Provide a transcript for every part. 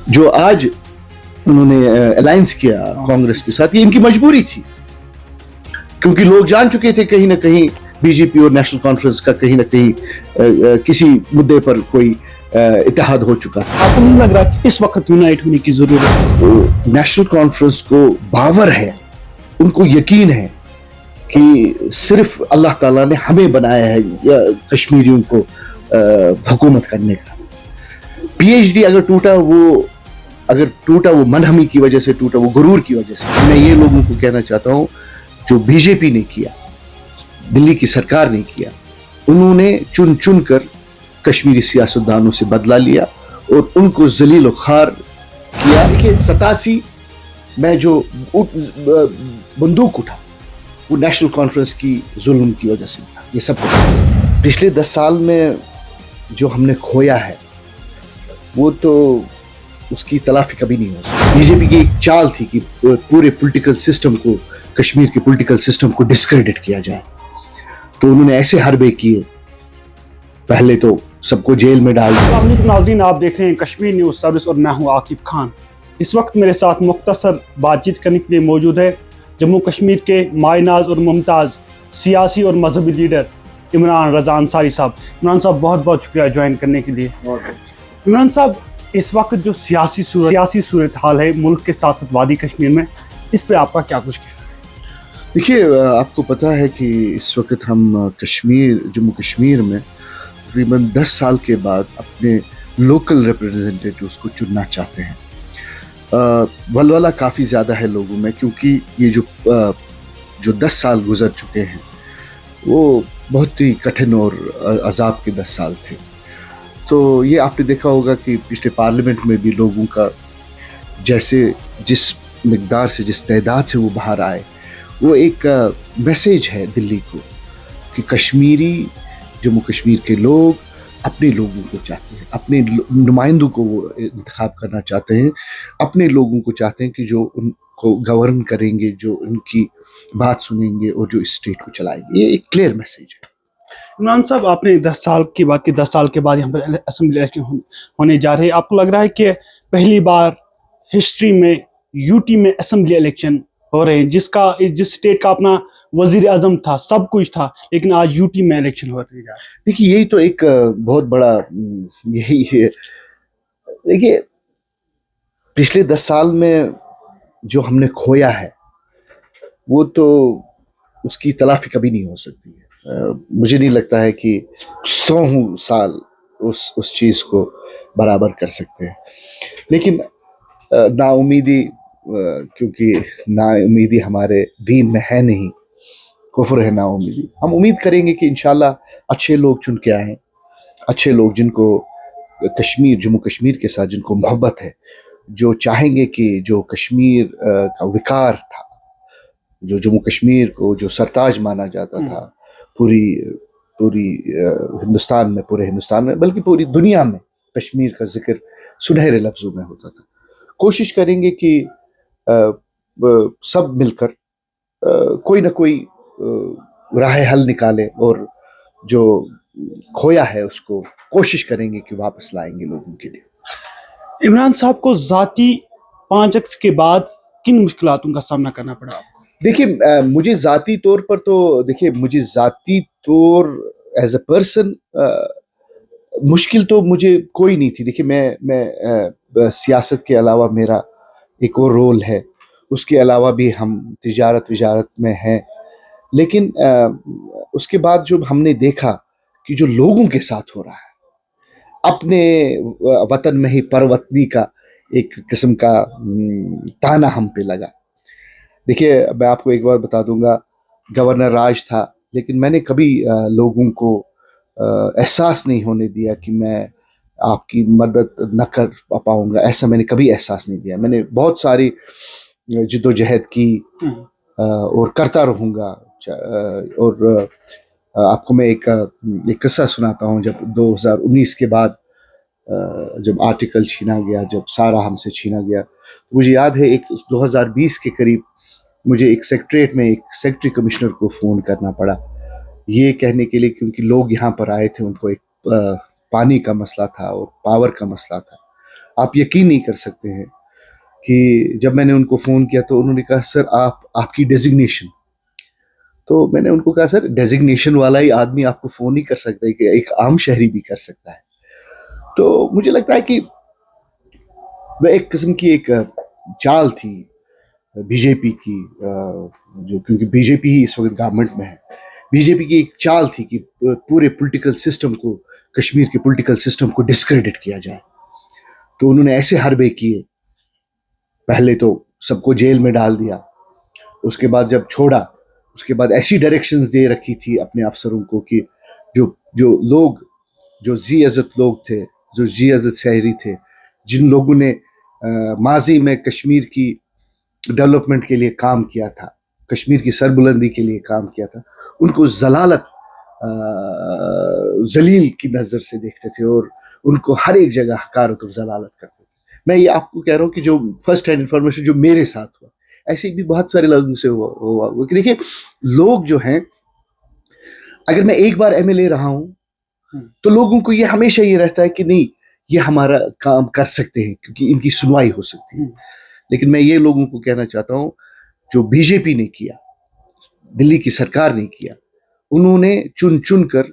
جو آج انہوں نے الائنس کیا کانگریس کے ساتھ، یہ ان کی مجبوری تھی، کیونکہ لوگ جان چکے تھے کہیں نہ کہیں بی جے پی اور نیشنل کانفرنس کا کہیں نہ کہیں کسی مدعے پر کوئی اتحاد ہو چکا تھا۔ آپ کو نہیں لگ رہا کہ اس وقت یونائٹ ہونے کی ضرورت ہے؟ نیشنل کانفرنس کو باور ہے، ان کو یقین ہے کہ صرف اللہ تعالیٰ نے ہمیں بنایا ہے کشمیریوں کو حکومت کرنے کا۔ پی ایچ ڈی اگر ٹوٹا وہ منہمی کی وجہ سے ٹوٹا، وہ غرور کی وجہ سے۔ میں یہ لوگوں کو کہنا چاہتا ہوں جو بی جے پی نے کیا، دلی کی سرکار نے کیا، انہوں نے چن چن کر کشمیری سیاستدانوں سے بدلہ لیا اور ان کو ذلیل و خوار کیا۔ دیکھیے 87 میں جو بندوق اٹھا وہ نیشنل کانفرنس کی ظلم کی وجہ سے اٹھا، یہ سب کو پچھلے 10 سال میں جو ہم نے کھویا ہے وہ تو اس کی تلافی کبھی نہیں ہو سکتی۔ بی جے پی کی ایک چال تھی کہ پورے پولیٹیکل سسٹم کو، کشمیر کے پولیٹیکل سسٹم کو ڈسکریڈٹ کیا جائے، تو انہوں نے ایسے حربے کیے، پہلے تو سب کو جیل میں ڈال دیا۔ السلام علیکم ناظرین، آپ دیکھ رہے ہیں کشمیر نیوز سروس اور میں ہوں عاقب خان۔ اس وقت میرے ساتھ مختصر بات چیت کرنے کے لیے موجود ہے جموں کشمیر کے مائع ناز اور ممتاز سیاسی اور مذہبی لیڈر عمران رضا انصاری صاحب۔ عمران صاحب بہت بہت شکریہ جوائن کرنے کے لیے۔ عمران صاحب، اس وقت جو سیاسی صورتحال ہے ملک کے ساتھ وادی کشمیر میں، اس پہ آپ کا کیا کچھ کہنا ہے؟ دیکھیے آپ کو پتہ ہے کہ اس وقت ہم جموں کشمیر میں تقریباً 10 سال کے بعد اپنے لوکل ریپرزنٹیٹیوز کو چننا چاہتے ہیں۔ ولولہ کافی زیادہ ہے لوگوں میں، کیونکہ یہ جو 10 سال گزر چکے ہیں وہ بہت ہی کٹھن اور عذاب کے 10 سال تھے۔ تو یہ آپ نے دیکھا ہوگا کہ پچھلے پارلیمنٹ میں بھی لوگوں کا جس مقدار سے، جس تعداد سے وہ باہر آئے، وہ ایک میسیج ہے دلی کو کہ جموں کشمیر کے لوگ اپنے لوگوں کو چاہتے ہیں، اپنے نمائندوں کو وہ انتخاب کرنا چاہتے ہیں، اپنے لوگوں کو چاہتے ہیں کہ جو ان کو گورن کریں گے، جو ان کی بات سنیں گے اور جو اس اسٹیٹ کو چلائیں گے۔ یہ ایک کلیئر میسیج ہے۔ عمران صاحب، آپ نے 10 سال کی بات کی، 10 سال کے بعد یہاں پر اسمبلی الیکشن ہونے جا رہے ہیں۔ آپ کو لگ رہا ہے کہ پہلی بار ہسٹری میں یو ٹی میں اسمبلی الیکشن ہو رہے ہیں، جس اسٹیٹ کا اپنا وزیر اعظم تھا، سب کچھ تھا، لیکن آج یو ٹی میں الیکشن ہو رہے ہیں؟ دیکھیے یہی تو ایک بہت بڑا یہی ہے۔ دیکھیے پچھلے 10 سال میں جو ہم نے کھویا ہے وہ تو اس کی تلافی کبھی نہیں ہو سکتی ہے۔ مجھے نہیں لگتا ہے کہ 100 سال اس چیز کو برابر کر سکتے ہیں، لیکن نا امیدی، کیونکہ نا امیدی ہمارے دین میں ہے نہیں، کفر ہے نا امیدی۔ ہم امید کریں گے کہ انشاءاللہ اچھے لوگ چن کے آئیں، اچھے لوگ جن کو جموں کشمیر کے ساتھ جن کو محبت ہے، جو چاہیں گے کہ جو کشمیر کا وقار تھا، جو جموں کشمیر کو جو سرتاج مانا جاتا تھا پوری ہندوستان میں بلکہ پوری دنیا میں، کشمیر کا ذکر سنہرے لفظوں میں ہوتا تھا۔ کوشش کریں گے کہ سب مل کر کوئی نہ کوئی راہ حل نکالے اور جو کھویا ہے اس کو کوشش کریں گے کہ واپس لائیں گے لوگوں کے لیے۔ عمران صاحب کو ذاتی 5 اگست کے بعد کن مشکلاتوں کا سامنا کرنا پڑا؟ دیکھیے مجھے ذاتی طور ایز اے پرسن مشکل تو مجھے کوئی نہیں تھی۔ دیکھیے میں سیاست کے علاوہ میرا ایک اور رول ہے، اس کے علاوہ بھی ہم تجارت میں ہیں، لیکن اس کے بعد جو ہم نے دیکھا کہ جو لوگوں کے ساتھ ہو رہا ہے، اپنے وطن میں ہی پروتنی کا ایک قسم کا تانا ہم پہ لگا۔ دیکھیے میں آپ کو ایک بات بتا دوں گا، گورنر راج تھا، لیکن میں نے کبھی لوگوں کو احساس نہیں ہونے دیا کہ میں آپ کی مدد نہ کر پاؤں گا، ایسا میں نے کبھی احساس نہیں دیا۔ میں نے بہت ساری جد و جہد کی اور کرتا رہوں گا۔ اور آپ کو میں ایک قصہ سناتا ہوں۔ جب 2019 کے بعد جب آرٹیکل چھینا گیا، جب سارا ہم سے چھینا گیا، مجھے یاد ہے 2020 کے قریب مجھے ایک سیکٹریٹ میں ایک سیکٹری کمشنر کو فون کرنا پڑا، یہ کہنے کے لیے کیونکہ لوگ یہاں پر آئے تھے، ان کو ایک پانی کا مسئلہ تھا اور پاور کا مسئلہ تھا، آپ یقین نہیں کر سکتے ہیں کہ جب میں نے ان کو فون کیا تو انہوں نے کہا سر آپ کی ڈیزگنیشن. تو میں نے ان کو کہا سر ڈیزگنیشن والا ہی آدمی آپ کو فون نہیں کر سکتا ہے کہ ایک عام شہری بھی کر سکتا ہے. تو مجھے لگتا ہے کہ وہ ایک قسم کی ایک چال تھی بی جے پی کی، جو کیونکہ بی جے پی ہی اس وقت گورنمنٹ میں ہے، بی جے پی کی ایک چال تھی کہ پورے پولیٹیکل سسٹم کو، کشمیر کے پولیٹیکل سسٹم کو ڈسکریڈٹ کیا جائے. تو انہوں نے ایسے حربے کیے، پہلے تو سب کو جیل میں ڈال دیا، اس کے بعد جب چھوڑا اس کے بعد ایسی ڈائریکشنز دے رکھی تھی اپنے افسروں کو کہ جو لوگ، جو ذی عزت لوگ تھے، جو ذی عزت شہری تھے، جن لوگوں نے ماضی میں کشمیر کی ڈیولپمنٹ کے لیے کام کیا تھا، کشمیر کی سربلندی کے لیے کام کیا تھا، ان کو ذلیل کی نظر سے دیکھتے تھے اور ان کو ہر ایک جگہ حقارت اور ذلالت کرتے تھے. میں یہ آپ کو کہہ رہا ہوں کہ جو فرسٹ ہینڈ انفارمیشن جو میرے ساتھ ہوا، ایسے بھی بہت سارے لوگوں سے ہوا. دیکھیے لوگ جو ہیں، اگر میں ایک بار ایم ایل اے رہا ہوں تو لوگوں کو یہ ہمیشہ یہ رہتا ہے کہ نہیں یہ ہمارا کام کر سکتے ہیں کیونکہ ان کی سنوائی ہو سکتی ہے. لیکن میں یہ لوگوں کو کہنا چاہتا ہوں جو بی جے پی نے کیا، دلی کی سرکار نے کیا، انہوں نے چن چن کر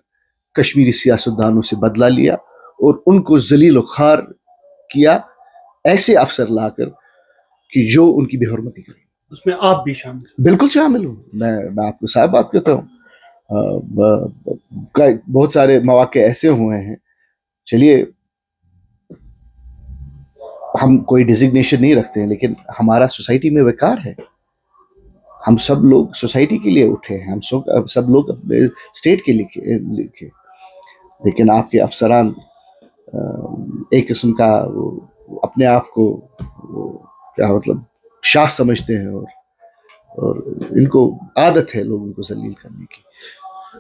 کشمیری سیاستدانوں سے بدلہ لیا اور ان کو ذلیل و خوار کیا، ایسے افسر لا کر کہ جو ان کی بے حرمتی کریں. اس میں آپ بھی شامل؟ بالکل شامل ہوں. میں آپ کو صاحب بات کرتا ہوں، بہت سارے مواقع ایسے ہوئے ہیں. چلیے ہم کوئی ڈیزگنیشن نہیں رکھتے ہیں لیکن ہمارا سوسائٹی میں وقار ہے. ہم سب لوگ سوسائٹی کے لیے اٹھے ہیں، ہم سب لوگ اپنے اسٹیٹ کے لیے. لیکن آپ کے افسران ایک قسم کا اپنے آپ کو کیا مطلب شاہ سمجھتے ہیں اور ان کو عادت ہے لوگوں کو ذلیل کرنے کی.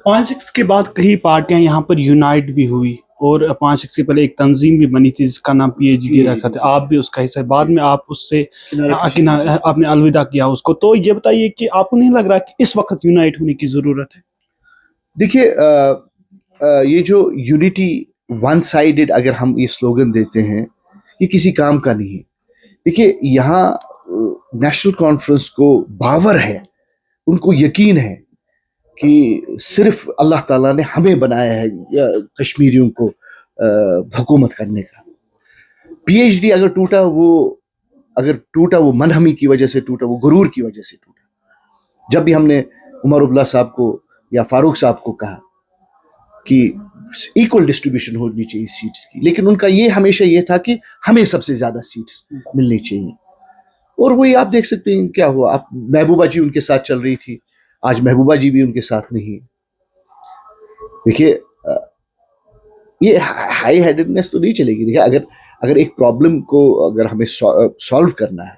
5/6 کے بعد کئی پارٹیاں یہاں پر یونائٹ بھی ہوئی اور 5/6 سے پہلے ایک تنظیم بھی بنی تھی جس کا نام پی ایچ ڈی رکھا تھا. آپ بھی اس کا حصہ، بعد میں آپ اس سے آپ نے الوداع کیا اس کو. تو یہ بتائیے کہ آپ کو نہیں لگ رہا کہ اس وقت یونائٹ ہونے کی ضرورت ہے؟ دیکھیے یہ جو یونٹی ون سائیڈڈ اگر ہم یہ سلوگن دیتے ہیں یہ کسی کام کا نہیں ہے. دیکھیے یہاں نیشنل کانفرنس کو باور ہے، ان کو یقین ہے کہ صرف اللہ تعالیٰ نے ہمیں بنایا ہے کشمیریوں کو حکومت کرنے کا. پی ایچ ڈی اگر ٹوٹا وہ منہمی کی وجہ سے ٹوٹا، وہ غرور کی وجہ سے ٹوٹا. جب بھی ہم نے عمر عبداللہ صاحب کو یا فاروق صاحب کو کہا کہ ایکول ڈسٹریبیوشن ہونی چاہیے سیٹس کی، لیکن ان کا یہ ہمیشہ یہ تھا کہ ہمیں سب سے زیادہ سیٹس ملنی چاہیے. اور وہی آپ دیکھ سکتے ہیں کیا ہوا. آپ محبوبہ جی ان کے ساتھ چل رہی تھی، آج محبوبہ جی بھی ان کے ساتھ نہیں. دیکھیے یہ ہائی ہیڈڈنیس تو نہیں چلے گی. دیکھیے اگر ایک پرابلم کو اگر ہمیں سالو کرنا ہے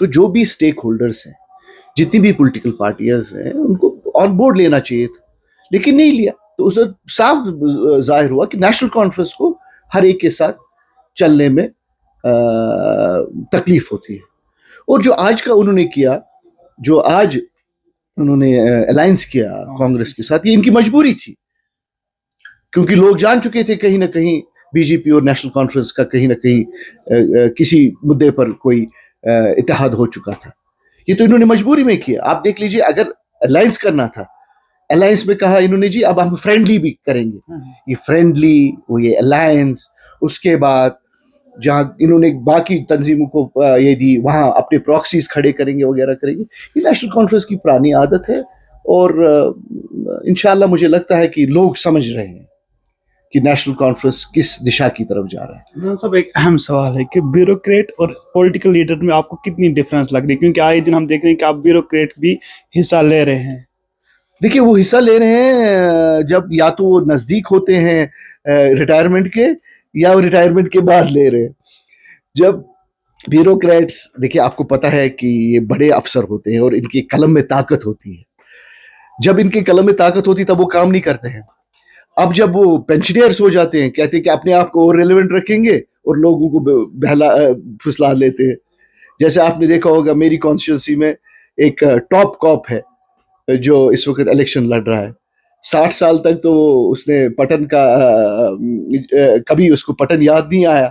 تو جو بھی اسٹیک ہولڈرز ہیں، جتنی بھی پولیٹیکل پارٹیز ہیں، ان کو آن بورڈ لینا چاہیے تھا لیکن نہیں لیا. تو اس سے صاف ظاہر ہوا کہ نیشنل کانفرنس کو ہر ایک کے ساتھ چلنے میں تکلیف ہوتی ہے. اور جو آج کا انہوں نے کیا، جو آج انہوں نے الائنس کیا کانگریس کے ساتھ، یہ ان کی مجبوری تھی کیونکہ لوگ جان چکے تھے کہیں نہ کہیں بی جے پی اور نیشنل کانفرنس کا کہیں نہ کہیں کسی مدعے پر کوئی اتحاد ہو چکا تھا. یہ تو انہوں نے مجبوری میں کیا. آپ دیکھ لیجئے اگر الائنس کرنا تھا، الائنس میں کہا انہوں نے جی اب ہم فرینڈلی بھی کریں گے. یہ فرینڈلی، وہ یہ الائنس، اس کے بعد جہاں انہوں نے باقی تنظیموں کو یہ دی وہاں اپنے پراکسیز کھڑے کریں گے وغیرہ کریں گے. یہ نیشنل کانفرنس کی پرانی عادت ہے اور انشاءاللہ مجھے لگتا ہے کہ لوگ سمجھ رہے ہیں کہ نیشنل کانفرنس کس دشا کی طرف جا رہا ہے. مولانا صاحب ایک اہم سوال ہے کہ بیوروکریٹ اور پولیٹیکل لیڈر میں آپ کو کتنی ڈفرینس لگ رہی ہے؟ کیونکہ آئے دن ہم دیکھ رہے ہیں کہ آپ بیوروکریٹ بھی حصہ لے رہے ہیں. دیکھیے وہ حصہ لے رہے ہیں جب یا تو وہ نزدیک ہوتے ہیں ریٹائرمنٹ کے یا وہ ریٹائرمنٹ کے بعد لے رہے ہیں. جب بیوروکریٹس، دیکھیے آپ کو پتہ ہے کہ یہ بڑے افسر ہوتے ہیں اور ان کی قلم میں طاقت ہوتی ہے. جب ان کی قلم میں طاقت ہوتی تب وہ کام نہیں کرتے ہیں. اب جب وہ پینشنئرز ہو جاتے ہیں، کہتے ہیں کہ اپنے آپ کو اور ریلیونٹ رکھیں گے اور لوگوں کو پھسلا لیتے ہیں. جیسے آپ نے دیکھا ہوگا میری کانسٹیٹوئنسی میں ایک ٹاپ کاپ ہے جو اس وقت الیکشن لڑ رہا ہے. 60 سال تک تو اس نے پٹن کا کبھی اس کو پٹن یاد نہیں آیا.